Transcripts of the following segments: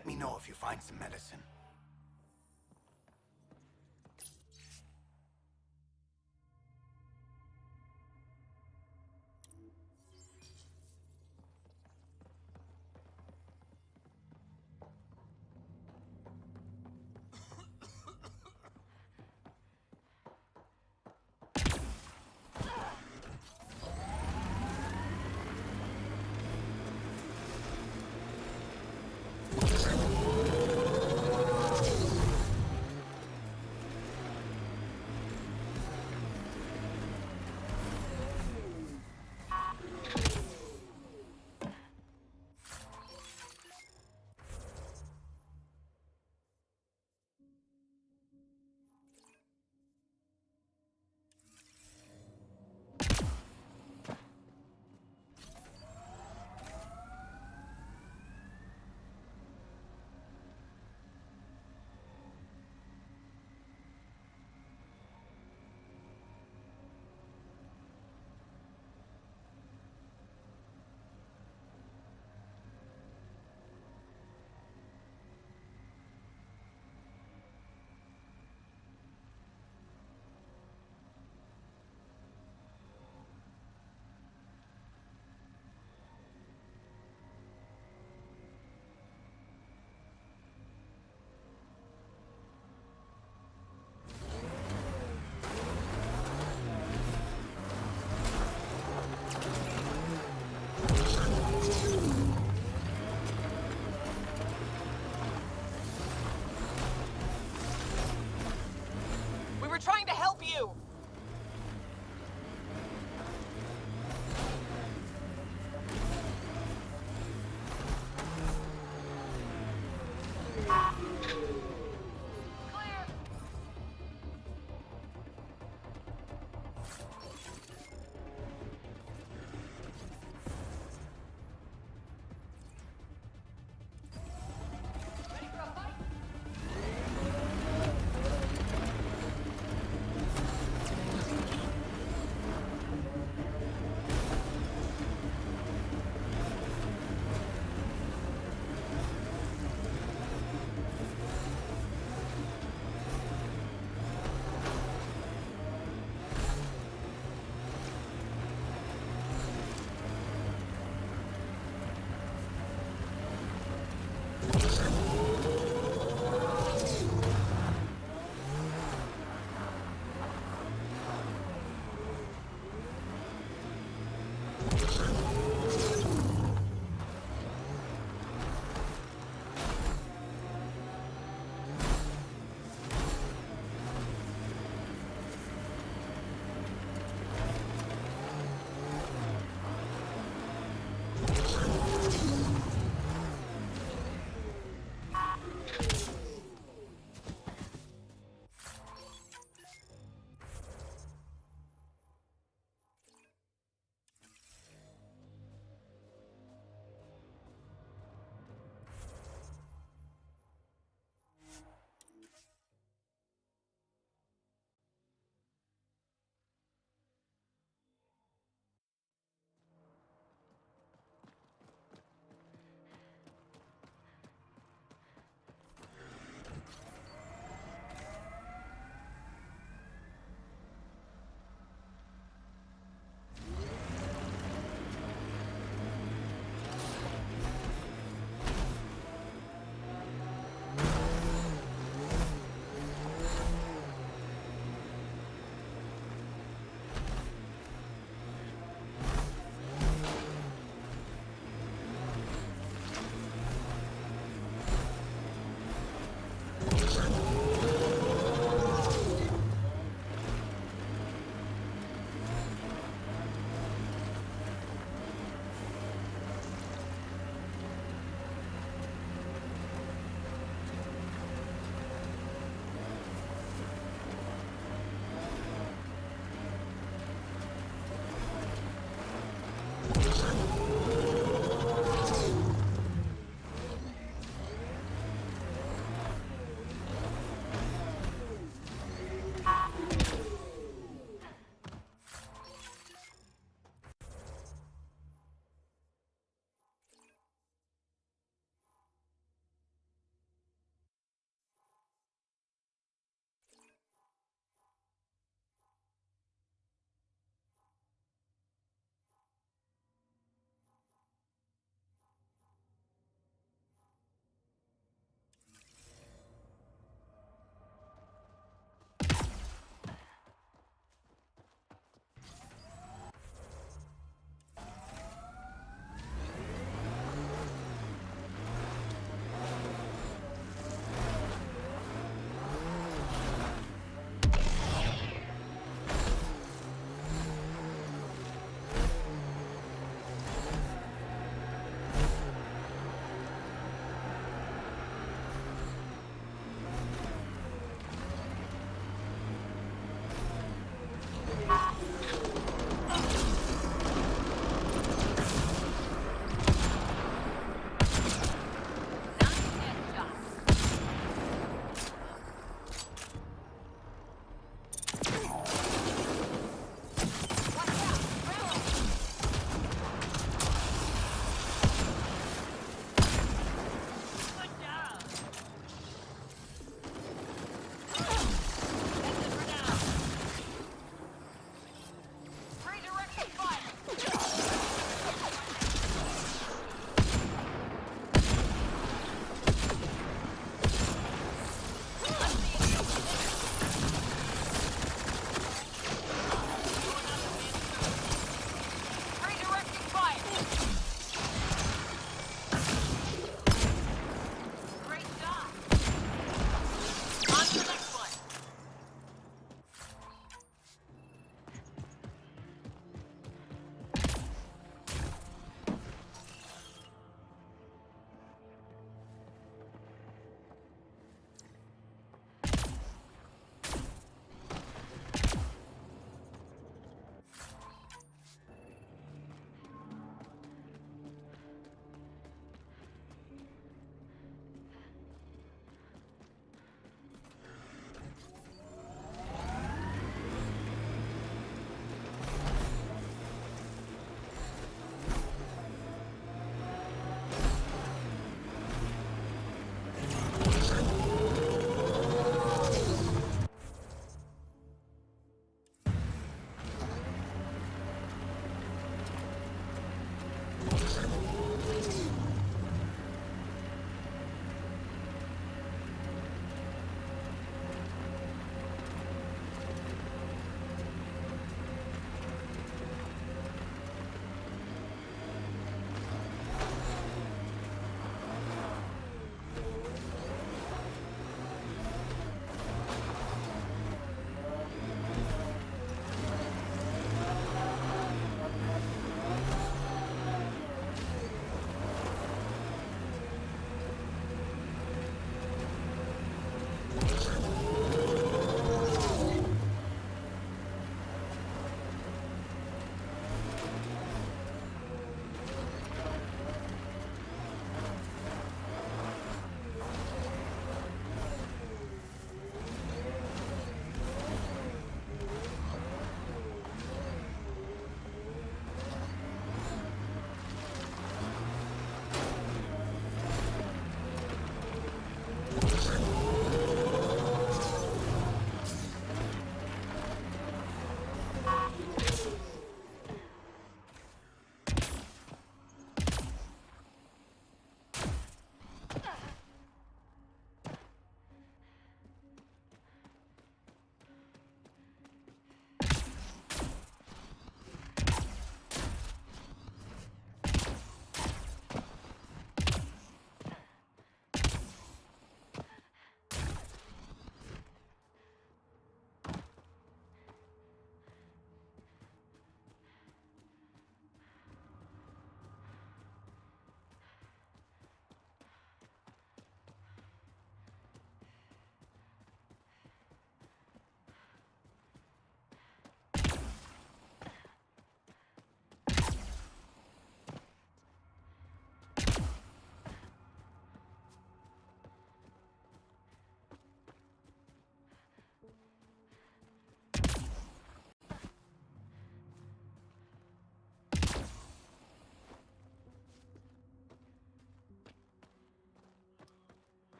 Let me know if you find some medicine.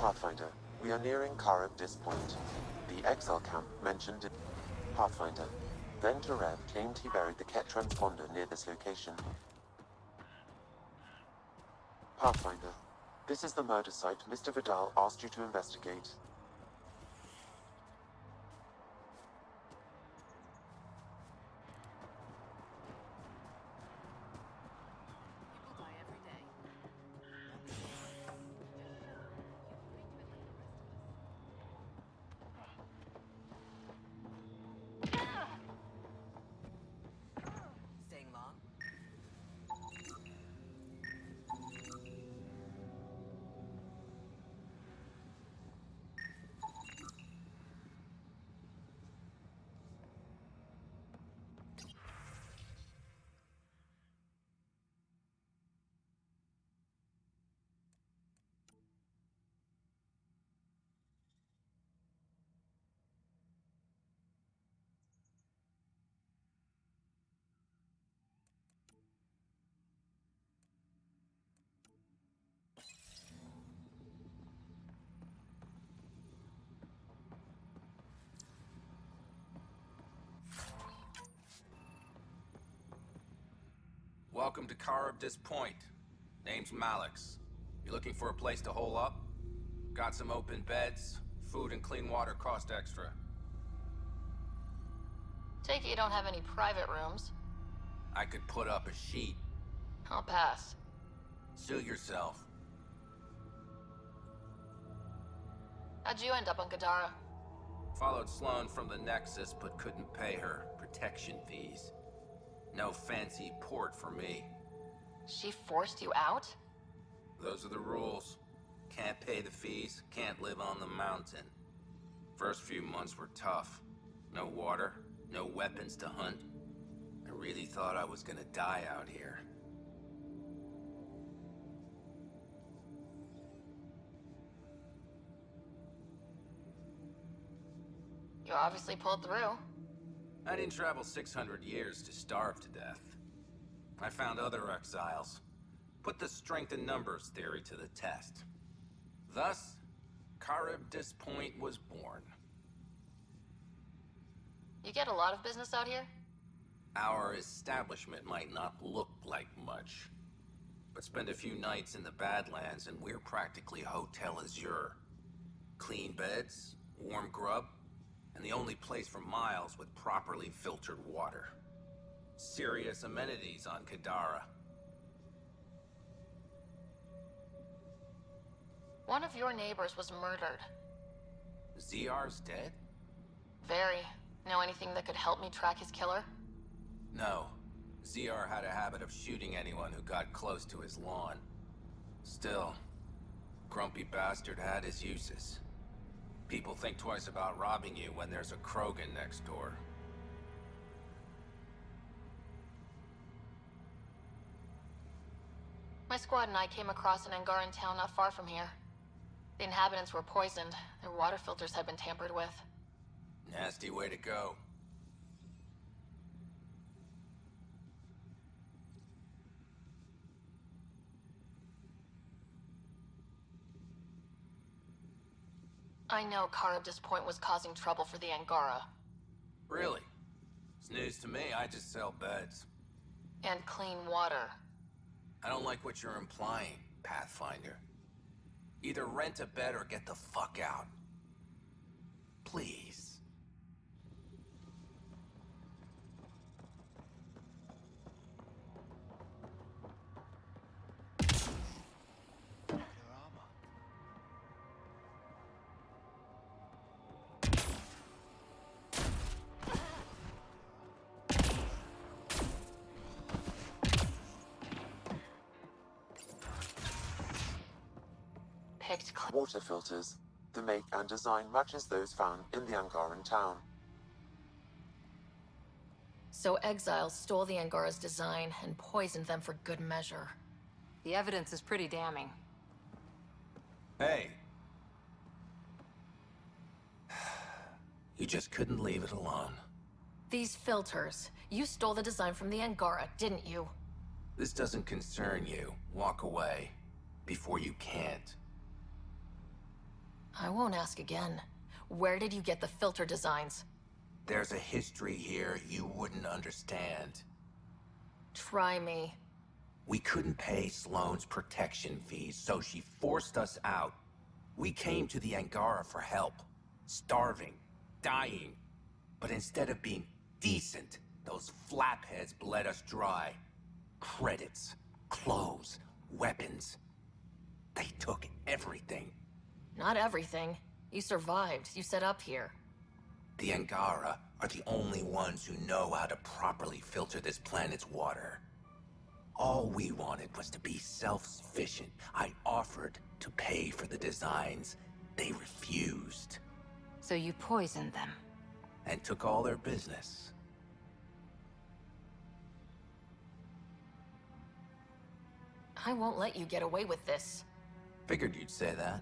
Pathfinder, we are nearing Karabdis Point. The exile camp mentioned in Pathfinder. Then Tarev claimed he buried the Ket transponder near this location. Pathfinder, this is the murder site Mr. Vidal asked you to investigate. Staying long? Welcome to Karabdis Point. Name's Malix. You looking for a place to hole up? Got some open beds. Food and clean water cost extra. Take it you don't have any private rooms. I could put up a sheet. I'll pass. Suit yourself. How'd you end up on Kadara? Followed Sloan from the Nexus, but couldn't pay her protection fees. No fancy port for me. She forced you out? Those are the rules. Can't pay the fees, can't live on the mountain. First few months were tough. No water, no weapons to hunt. I really thought I was gonna die out here. You obviously pulled through. I didn't travel 600 years to starve to death. I found other exiles. Put the strength in numbers theory to the test. Thus, Karabdis Point was born. You get a lot of business out here? Our establishment might not look like much, but spend a few nights in the Badlands and we're practically Hotel Azure. Clean beds, warm grub, and the only place for miles with properly filtered water. Serious amenities on Kadara. One of your neighbors was murdered. ZR's dead? Very. Know anything that could help me track his killer? No. ZR had a habit of shooting anyone who got close to his lawn. Still, grumpy bastard had his uses. People think twice about robbing you when there's a Krogan next door. My squad and I came across an Angaran town not far from here. The inhabitants were poisoned. Their water filters had been tampered with. Nasty way to go. I know Karabdis Point was causing trouble for the Angara. Really? It's news to me, I just sell beds. And clean water. I don't like what you're implying, Pathfinder. Either rent a bed or get the fuck out. Please. Picked Water filters. The make and design matches those found in the Angaran town. So exiles stole the Angara's design and poisoned them for good measure. The evidence is pretty damning. Hey. You just couldn't leave it alone. These filters. You stole the design from the Angara, didn't you? This doesn't concern you. Walk away. Before you can't. I won't ask again. Where did you get the filter designs? There's a history here you wouldn't understand. Try me. We couldn't pay Sloane's protection fees, so she forced us out. We came to the Angara for help. Starving, dying. But instead of being decent, those flapheads bled us dry. Credits, clothes, weapons. They took everything. Not everything. You survived. You set up here. The Angara are the only ones who know how to properly filter this planet's water. All we wanted was to be self-sufficient. I offered to pay for the designs. They refused. So you poisoned them. And took all their business. I won't let you get away with this. Figured you'd say that.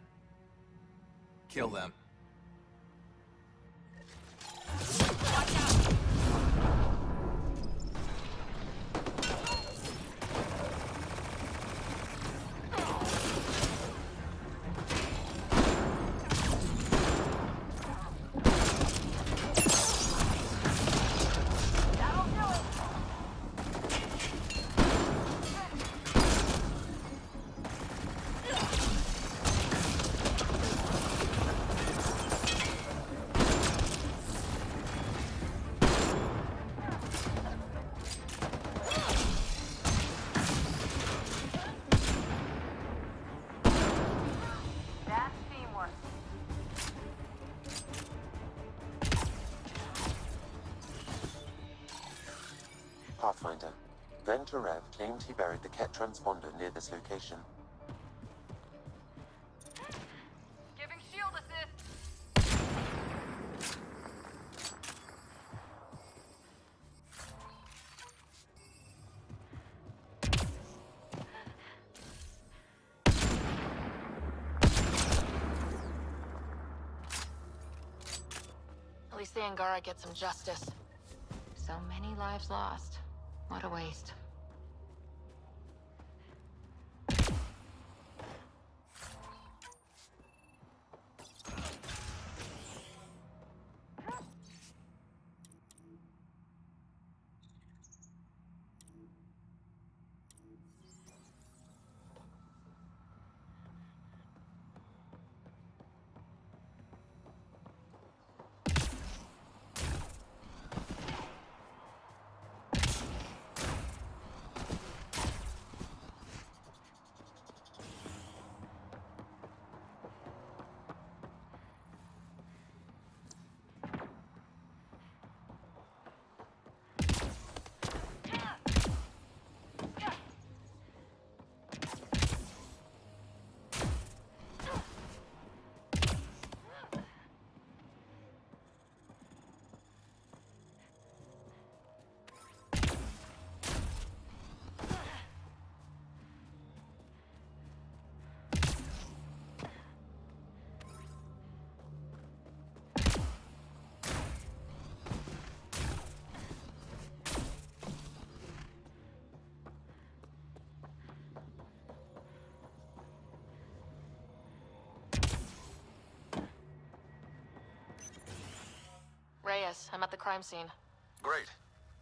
Kill them. Pathfinder. Venturev claimed he buried the Ket transponder near this location. Giving shield assist. At least the Angara get some justice. So many lives lost. What a waste. Reyes, I'm at the crime scene. Great.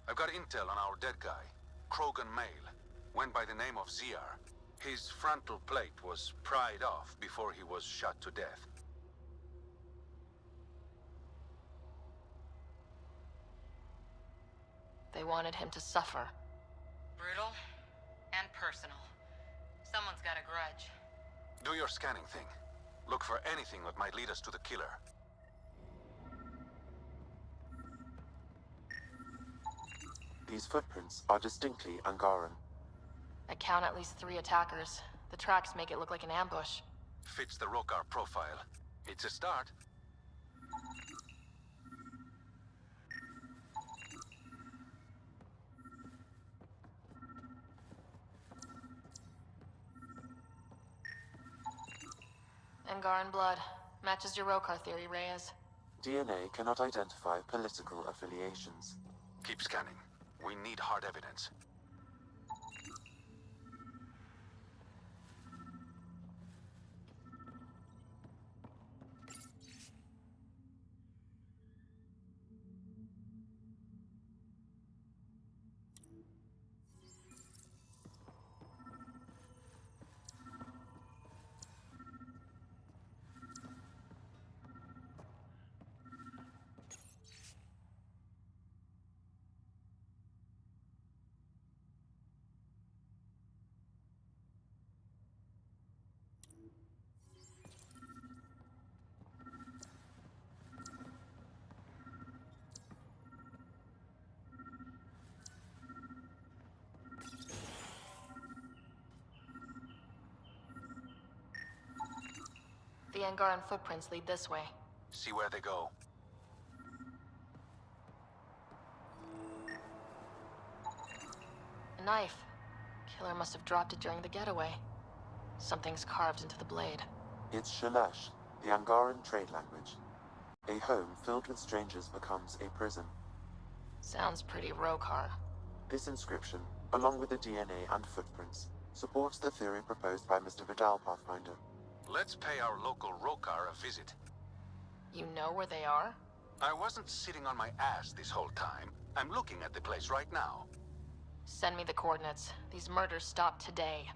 I've got intel on our dead guy. Krogan male. Went by the name of ZR. His frontal plate was pried off before he was shot to death. They wanted him to suffer. Brutal and personal. Someone's got a grudge. Do your scanning thing. Look for anything that might lead us to the killer. These footprints are distinctly Angaran. I count at least 3 attackers. The tracks make it look like an ambush. Fits the Rokar profile. It's a start. Angaran blood. Matches your Rokar theory, Reyes. DNA cannot identify political affiliations. Keep scanning. We need hard evidence. the Angaran footprints lead this way. See where they go. A knife. Killer must have dropped it during the getaway. Something's carved into the blade. It's Shalash, the Angaran trade language. A home filled with strangers becomes a prison. Sounds pretty Rokar. This inscription, along with the DNA and footprints, supports the theory proposed by Mr. Vidal, Pathfinder. Let's pay our local Rokar a visit. You know where they are? I wasn't sitting on my ass this whole time. I'm looking at the place right now. Send me the coordinates. These murders stopped today.